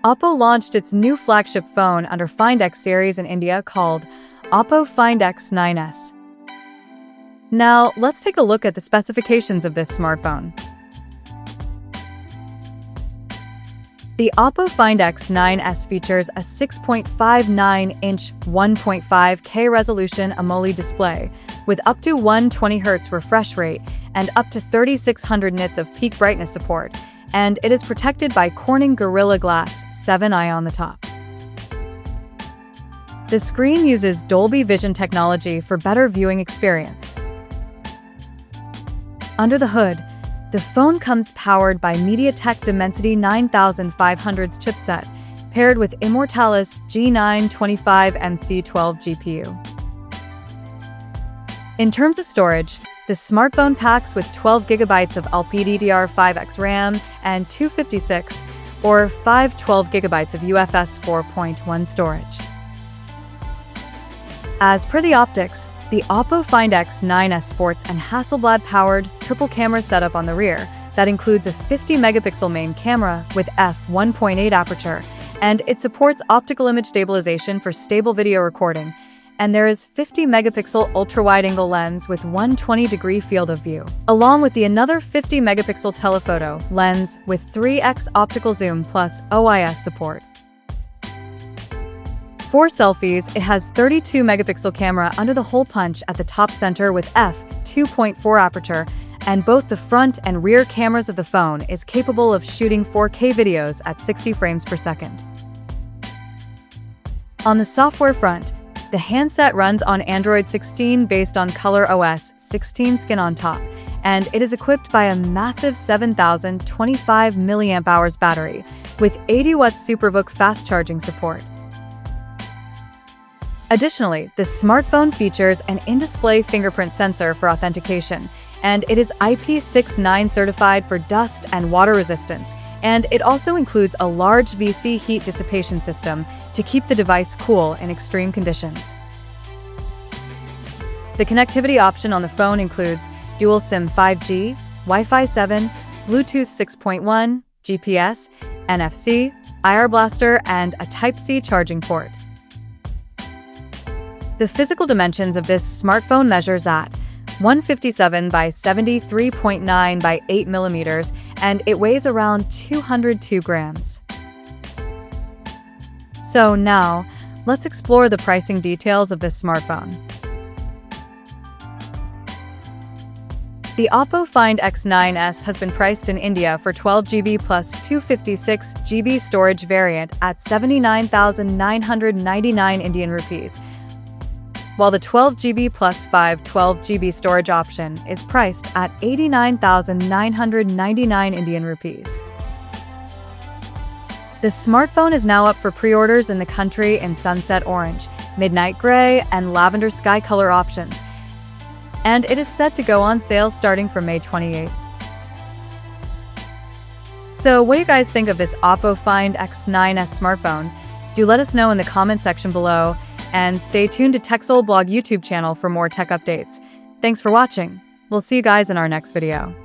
Oppo launched its new flagship phone under Find X series in India called Oppo Find X9s. Now, let's take a look at the specifications of this smartphone. The Oppo Find X9s features a 6.59-inch 1.5K resolution AMOLED display with up to 120Hz refresh rate and up to 3600 nits of peak brightness support, and it is protected by Corning Gorilla Glass 7i on the top. The screen uses Dolby Vision technology for better viewing experience. Under the hood, the phone comes powered by MediaTek Dimensity 9500's chipset, paired with Immortalis G925MC12 GPU. In terms of storage, the smartphone packs with 12 GB of LPDDR5X RAM and 256 or 512 GB of UFS 4.1 storage. As per the optics, the Oppo Find X9s sports an Hasselblad-powered triple-camera setup on the rear that includes a 50-megapixel main camera with f1.8 aperture, and it supports optical image stabilization for stable video recording, and there is 50-megapixel ultra-wide-angle lens with 120-degree field of view, along with another 50-megapixel telephoto lens with 3x optical zoom plus OIS support. For selfies, it has 32-megapixel camera under the hole punch at the top center with f2.4 aperture, and both the front and rear cameras of the phone is capable of shooting 4K videos at 60 frames per second. On the software front, the handset runs on Android 16 based on ColorOS 16 skin on top, and it is equipped by a massive 7025 mAh battery with 80-watt SuperVOOC fast charging support. Additionally, the smartphone features an in-display fingerprint sensor for authentication, and it is IP69 certified for dust and water resistance, and it also includes a large VC heat dissipation system to keep the device cool in extreme conditions. The connectivity option on the phone includes dual SIM 5G, Wi-Fi 7, Bluetooth 6.1, GPS, NFC, IR Blaster, and a Type-C charging port. The physical dimensions of this smartphone measures at 157 by 73.9 by 8 millimeters, and it weighs around 202 grams. So now, let's explore the pricing details of this smartphone. The Oppo Find X9s has been priced in India for 12GB plus 256GB storage variant at 79,999 Indian rupees, while the 12GB plus 512GB storage option is priced at 89,999 Indian rupees. The smartphone is now up for pre-orders in the country in sunset orange, midnight gray, and lavender sky color options, and it is set to go on sale starting from May 28th. So what do you guys think of this Oppo Find X9s smartphone? Do let us know in the comment section below, and stay tuned to TechSole Blog YouTube channel for more tech updates. Thanks for watching. We'll see you guys in our next video.